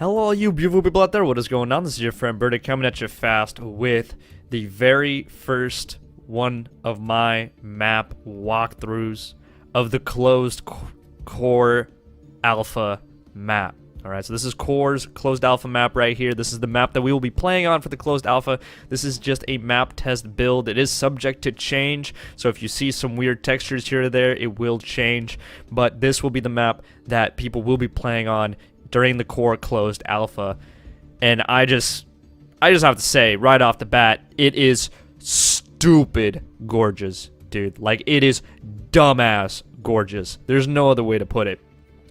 Hello, all you beautiful people out there. What is going on? This is your friend Bertie coming at you fast with the very first one of my map walkthroughs of the closed core alpha map. Alright, so this is Core's closed alpha map right here. This is the map that we will be playing on for the closed alpha. This is just a map test build. It is subject to change, so if you see some weird textures here or there, it will change. But this will be the map that people will be playing on during the core closed alpha. And I just have to say, right off the bat, it is stupid gorgeous, dude. Like, it is dumbass gorgeous. There's no other way to put it.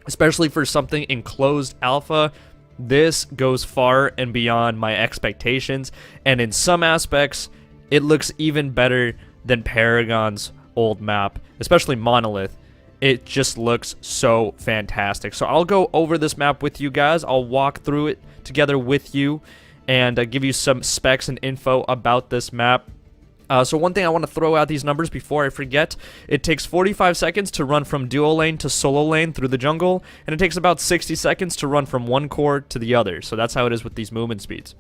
Especially for something in closed alpha, this goes far and beyond my expectations, and in some aspects, it looks even better than Paragon's old map, especially Monolith. It just looks so fantastic. So I'll go over this map with you guys. I'll walk through it together with you and give you some specs and info about this map. So one thing I want to throw out these numbers before I forget, it takes 45 seconds to run from duo lane to solo lane through the jungle, and it takes about 60 seconds to run from one core to the other. So that's how it is with these movement speeds.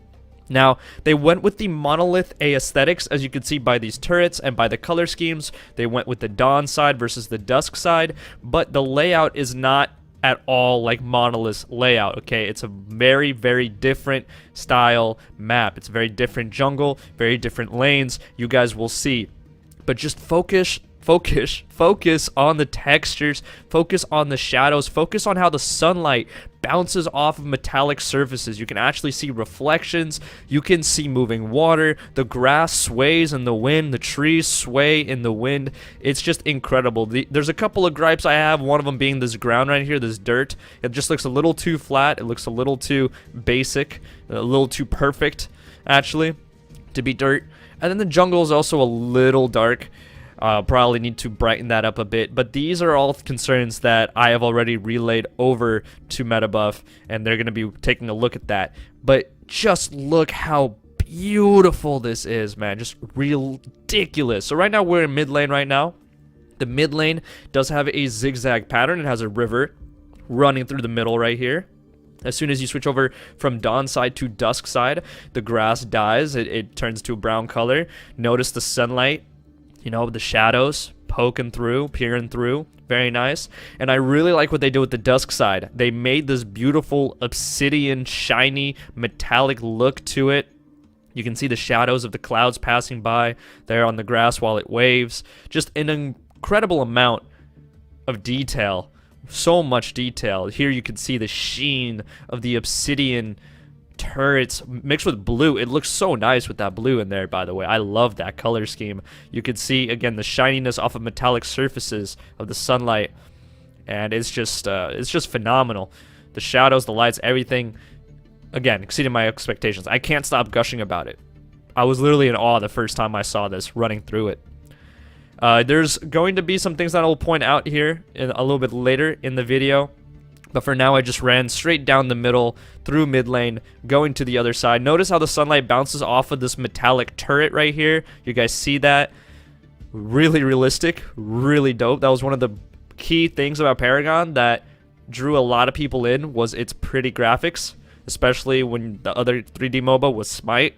Now, they went with the Monolith A aesthetics, as you can see by these turrets and by the color schemes. They went with the dawn side versus the dusk side, but the layout is not at all like Monolith's layout, okay? It's a very, very different style map. It's a very different jungle, very different lanes. You guys will see. But just focus on the textures, focus on the shadows, focus on how the sunlight bounces off of metallic surfaces. You can actually see reflections, you can see moving water, the grass sways in the wind, the trees sway in the wind. It's just incredible. There's a couple of gripes I have, one of them being this ground right here, this dirt. It just looks a little too flat, it looks a little too basic, a little too perfect, actually, to be dirt. And then the jungle is also a little dark. Probably need to brighten that up a bit, but these are all concerns that I have already relayed over to Metabuff, and they're going to be taking a look at that. But just look how beautiful this is, man. Just ridiculous. So right now we're in mid lane right now. The mid lane does have a zigzag pattern. It has a river running through the middle right here. As soon as you switch over from dawn side to dusk side, the grass dies. It turns to a brown color. Notice the sunlight. You know, the shadows poking through, peering through. Very nice. And I really like what they did with the dusk side. They made this beautiful obsidian, shiny, metallic look to it. You can see the shadows of the clouds passing by there on the grass while it waves. Just an incredible amount of detail. So much detail. Here you can see the sheen of the obsidian turrets mixed with blue. It looks so nice with that blue in there, by the way. I love that color scheme. You can see again the shininess off of metallic surfaces of the sunlight, and it's just phenomenal. The shadows, the lights, everything, again, exceeded my expectations. I can't stop gushing about it. I was literally in awe the first time I saw this running through it. There's going to be some things that I'll point out here a little bit later in the video. But for now, I just ran straight down the middle, through mid lane, going to the other side. Notice how the sunlight bounces off of this metallic turret right here. You guys see that? Really realistic, really dope. That was one of the key things about Paragon that drew a lot of people in, was its pretty graphics. Especially when the other 3D MOBA was Smite,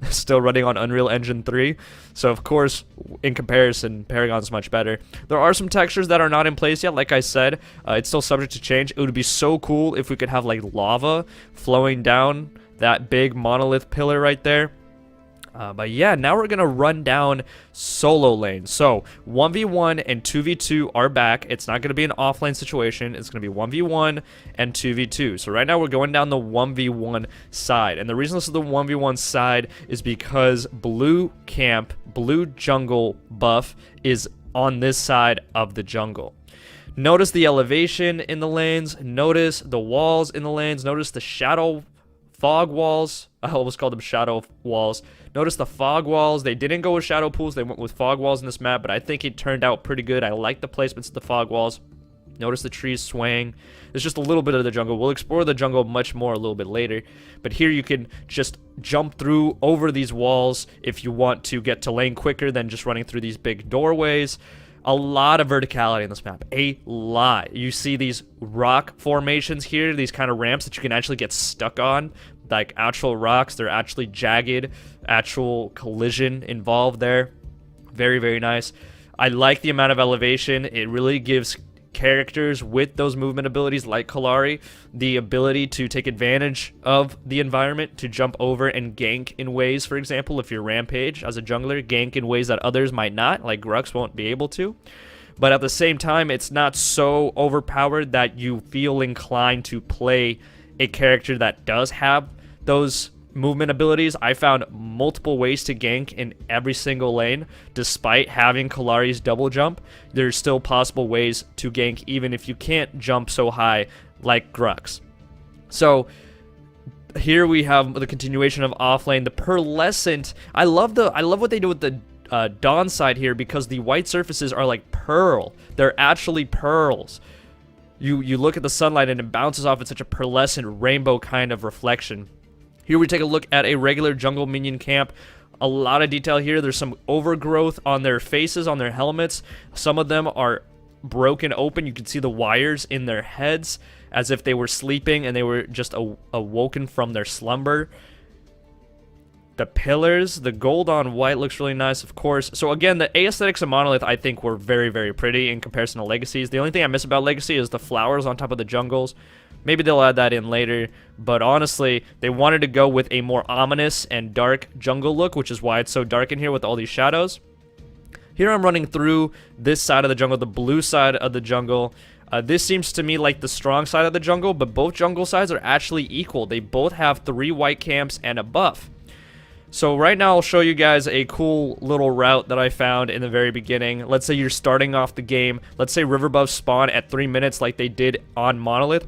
still running on Unreal Engine 3. So of course, in comparison, Paragon's much better. There are some textures that are not in place yet. Like I said, it's still subject to change. It would be so cool if we could have like lava flowing down that big monolith pillar right there. But yeah, now we're going to run down solo lane. So 1v1 and 2v2 are back. It's not going to be an offlane situation. It's going to be 1v1 and 2v2. So right now we're going down the 1v1 side. And the reason this is the 1v1 side is because blue camp, blue jungle buff is on this side of the jungle. Notice the elevation in the lanes. Notice the walls in the lanes. Notice the shadow fog walls. I almost called them shadow walls. Notice the fog walls. They didn't go with shadow pools. They went with fog walls in this map, but I think it turned out pretty good. I like the placements of the fog walls. Notice the trees swaying. There's just a little bit of the jungle. We'll explore the jungle much more a little bit later. But here you can just jump through over these walls if you want to get to lane quicker than just running through these big doorways. A lot of verticality in this map. A lot. You see these rock formations here, these kind of ramps that you can actually get stuck on. Like actual rocks. They're actually jagged. Actual collision involved there. Very, very nice. I like the amount of elevation. It really gives characters with those movement abilities like Kalari the ability to take advantage of the environment, to jump over and gank in ways, for example, if you're Rampage as a jungler, gank in ways that others might not, like Grux won't be able to. But at the same time, it's not so overpowered that you feel inclined to play a character that does have those movement abilities. I found multiple ways to gank in every single lane. Despite having Kalari's double jump, there's still possible ways to gank even if you can't jump so high like Grux. So here we have the continuation of offlane. The pearlescent, I love what they do with the Dawn side here, because the white surfaces are like pearl. They're actually pearls. You look at the sunlight and it bounces off in such a pearlescent rainbow kind of reflection. Here we take a look at a regular jungle minion camp. A lot of detail here. There's some overgrowth on their faces, on their helmets. Some of them are broken open. You can see the wires in their heads as if they were sleeping and they were just awoken from their slumber. The pillars, the gold on white looks really nice, of course. So again, the aesthetics of Monolith, I think, were very, very pretty in comparison to Legacies. The only thing I miss about Legacy is the flowers on top of the jungles. Maybe they'll add that in later, but honestly, they wanted to go with a more ominous and dark jungle look, which is why it's so dark in here with all these shadows. Here I'm running through this side of the jungle, the blue side of the jungle. This seems to me like the strong side of the jungle, but both jungle sides are actually equal. They both have 3 white camps and a buff. So right now I'll show you guys a cool little route that I found in the very beginning. Let's say you're starting off the game. Let's say river buffs spawn at 3 minutes like they did on Monolith.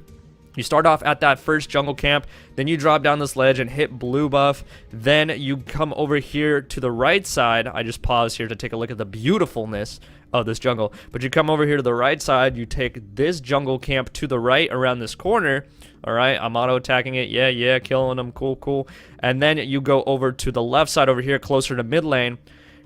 You start off at that first jungle camp, then you drop down this ledge and hit blue buff, then you come over here to the right side. I just pause here to take a look at the beautifulness of this jungle, but you come over here to the right side, you take this jungle camp to the right around this corner. All right, I'm auto attacking it, yeah, killing them, cool, and then you go over to the left side over here closer to mid lane.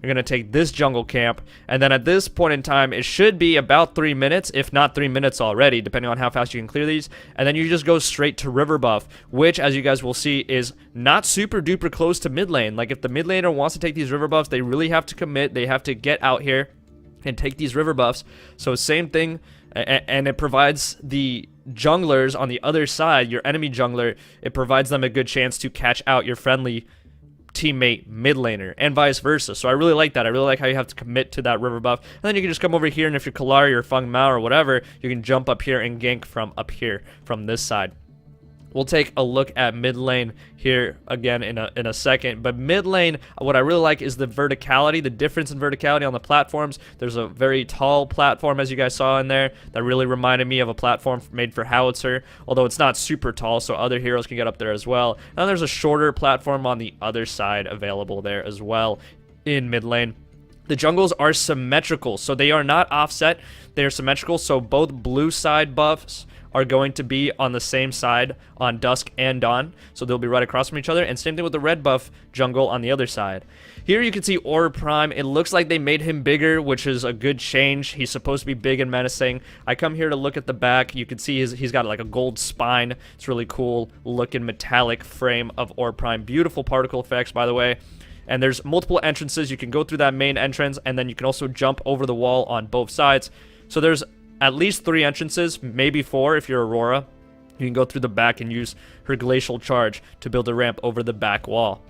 You're going to take this jungle camp, and then at this point in time, it should be about 3 minutes, if not 3 minutes already, depending on how fast you can clear these, and then you just go straight to river buff, which, as you guys will see, is not super duper close to mid lane. Like, if the mid laner wants to take these river buffs, they really have to commit, they have to get out here and take these river buffs. So same thing, and it provides the junglers on the other side, your enemy jungler, it provides them a good chance to catch out your friendly teammate mid laner and vice versa. So I really like that. I really like how you have to commit to that river buff, and then you can just come over here, and if you're Kalari or Feng Mao or whatever, you can jump up here and gank from up here from this side. We'll take a look at mid lane here again in a second. But mid lane, what I really like is the verticality, the difference in verticality on the platforms. There's a very tall platform, as you guys saw in there, that really reminded me of a platform made for Howitzer, although it's not super tall, so other heroes can get up there as well. And then there's a shorter platform on the other side available there as well in mid lane. The jungles are symmetrical, so they are not offset. They are symmetrical, so both blue side buffs are going to be on the same side on Dusk and Dawn, so they'll be right across from each other, and same thing with the red buff jungle on the other side. Here you can see Aura Prime. It looks like they made him bigger, which is a good change. He's supposed to be big and menacing. I come here to look at the back. You can see he's got like a gold spine. It's really cool looking metallic frame of Aura Prime. Beautiful particle effects, by the way. And there's multiple entrances. You can go through that main entrance, and then you can also jump over the wall on both sides. So there's at least 3 entrances, maybe 4 if you're Aurora. You can go through the back and use her glacial charge to build a ramp over the back wall.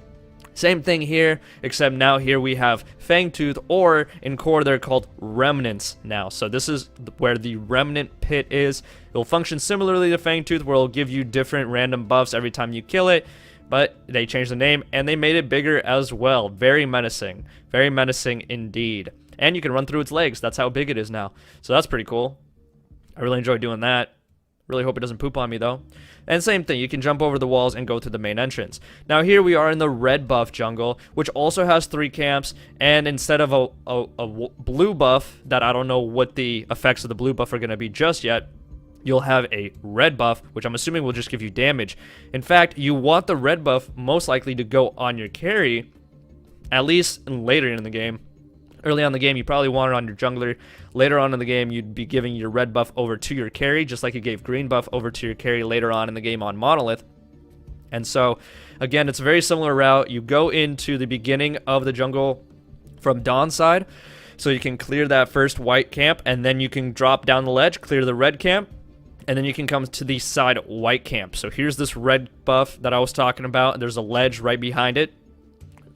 Same thing here, except now here we have Fangtooth, or in core they're called Remnants now. So this is where the Remnant Pit is. It will function similarly to Fangtooth, where it'll give you different random buffs every time you kill it, but they changed the name and they made it bigger as well. Very menacing indeed. And you can run through its legs. That's how big it is now. So that's pretty cool. I really enjoy doing that. Really hope it doesn't poop on me, though. And same thing. You can jump over the walls and go to the main entrance. Now, here we are in the red buff jungle, which also has 3 camps. And instead of a blue buff, that I don't know what the effects of the blue buff are going to be just yet, you'll have a red buff, which I'm assuming will just give you damage. In fact, you want the red buff most likely to go on your carry, at least later in the game. Early on in the game, you probably want it on your jungler. Later on in the game, you'd be giving your red buff over to your carry, just like you gave green buff over to your carry later on in the game on Monolith. And so, again, it's a very similar route. You go into the beginning of the jungle from Dawn side, so you can clear that first white camp, and then you can drop down the ledge, clear the red camp, and then you can come to the side white camp. So here's this red buff that I was talking about, and there's a ledge right behind it.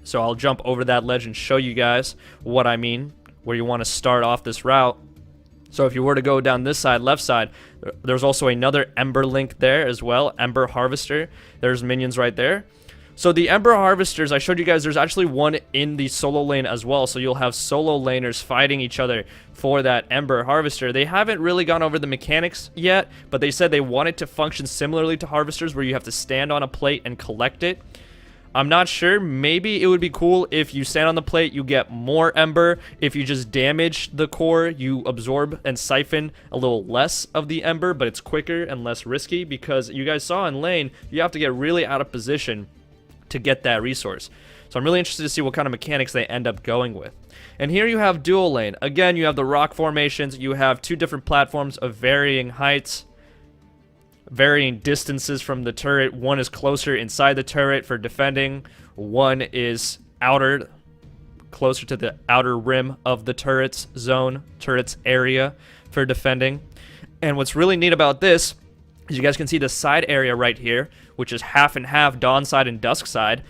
So I'll jump over that ledge and show you guys what I mean, where you want to start off this route. So if you were to go down this side, left side, there's also another Ember link there as well, Ember Harvester. There's minions right there. So the Ember Harvesters, I showed you guys, there's actually one in the solo lane as well. So you'll have solo laners fighting each other for that Ember Harvester. They haven't really gone over the mechanics yet, but they said they want it to function similarly to Harvesters, where you have to stand on a plate and collect it. I'm not sure. Maybe it would be cool if you stand on the plate, you get more Ember. If you just damage the core, you absorb and siphon a little less of the Ember, but it's quicker and less risky, because you guys saw in lane, you have to get really out of position to get that resource. So I'm really interested to see what kind of mechanics they end up going with. And here you have dual lane. Again, you have the rock formations. You have two different platforms of varying heights, varying distances from the turret. One is closer inside the turret for defending. One is outer, closer to the outer rim of the turret's zone, turret's area for defending. And what's really neat about this is you guys can see the side area right here, which is half and half, dawn side and dusk side.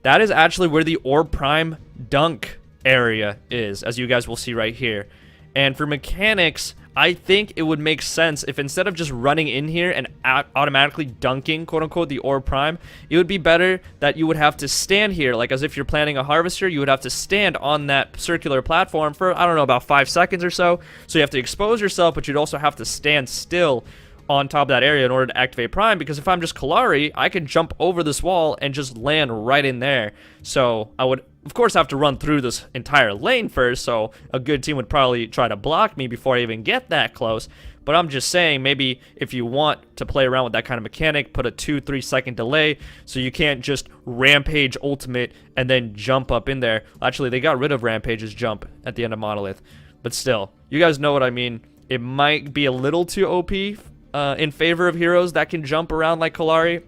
That is actually where the Orb Prime dunk area is, as you guys will see right here. And for mechanics, I think it would make sense if instead of just running in here and automatically dunking, quote-unquote, the Orb Prime, it would be better that you would have to stand here, like as if you're planning a Harvester, you would have to stand on that circular platform for, I don't know, about 5 seconds or so. So you have to expose yourself, but you'd also have to stand still on top of that area in order to activate Prime, because if I'm just Kalari, I can jump over this wall and just land right in there. So I would, of course, have to run through this entire lane first, so a good team would probably try to block me before I even get that close. But I'm just saying, maybe if you want to play around with that kind of mechanic, put a 2-3 second delay, so you can't just Rampage ultimate and then jump up in there. Actually, they got rid of Rampage's jump at the end of Monolith, but still, you guys know what I mean. It might be a little too OP in favor of heroes that can jump around like Kalari,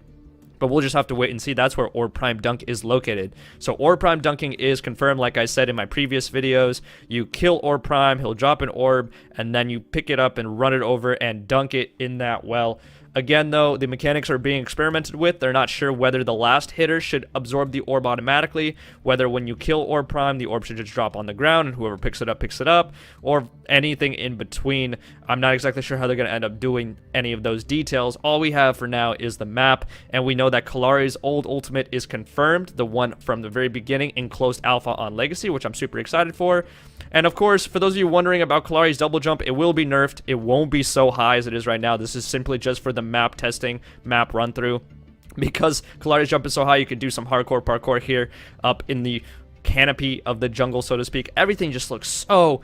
but we'll just have to wait and see. That's where Orb Prime Dunk is located. So Orb Prime Dunking is confirmed, like I said in my previous videos. You kill Orb Prime, he'll drop an orb, and then you pick it up and run it over and dunk it in that well. Again, though, the mechanics are being experimented with. They're not sure whether the last hitter should absorb the orb automatically, whether when you kill Orb Prime, the orb should just drop on the ground and whoever picks it up, or anything in between. I'm not exactly sure how they're going to end up doing any of those details. All we have for now is the map, and we know that Kalari's old ultimate is confirmed, the one from the very beginning in closed alpha on Legacy, which I'm super excited for. And of course, for those of you wondering about Kalari's double jump, it will be nerfed. It won't be so high as it is right now. This is simply just for the map testing, map run through. Because Kalari's jump is so high, you could do some hardcore parkour here up in the canopy of the jungle, so to speak. Everything just looks so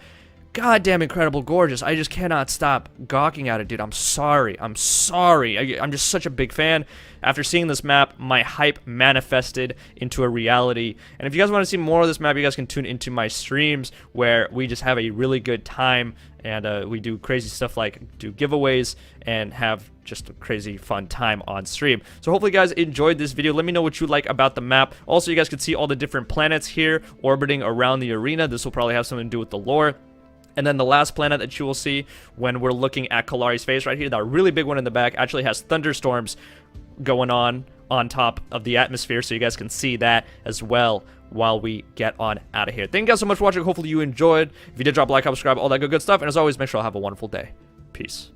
goddamn incredible gorgeous. I just cannot stop gawking at it, dude. I'm sorry. I'm just such a big fan. After seeing this map, my hype manifested into a reality. And if you guys want to see more of this map, you guys can tune into my streams where we just have a really good time, and we do crazy stuff like do giveaways and have just a crazy fun time on stream. So hopefully you guys enjoyed this video. Let me know what you like about the map. Also, you guys can see all the different planets here orbiting around the arena. This will probably have something to do with the lore. And then the last planet that you will see when we're looking at Kalari's face right here, that really big one in the back, actually has thunderstorms going on top of the atmosphere, so you guys can see that as well while we get on out of here. Thank you guys so much for watching. Hopefully you enjoyed. If you did, drop a like, comment, subscribe, all that good stuff. And as always, make sure I'll have a wonderful day. Peace.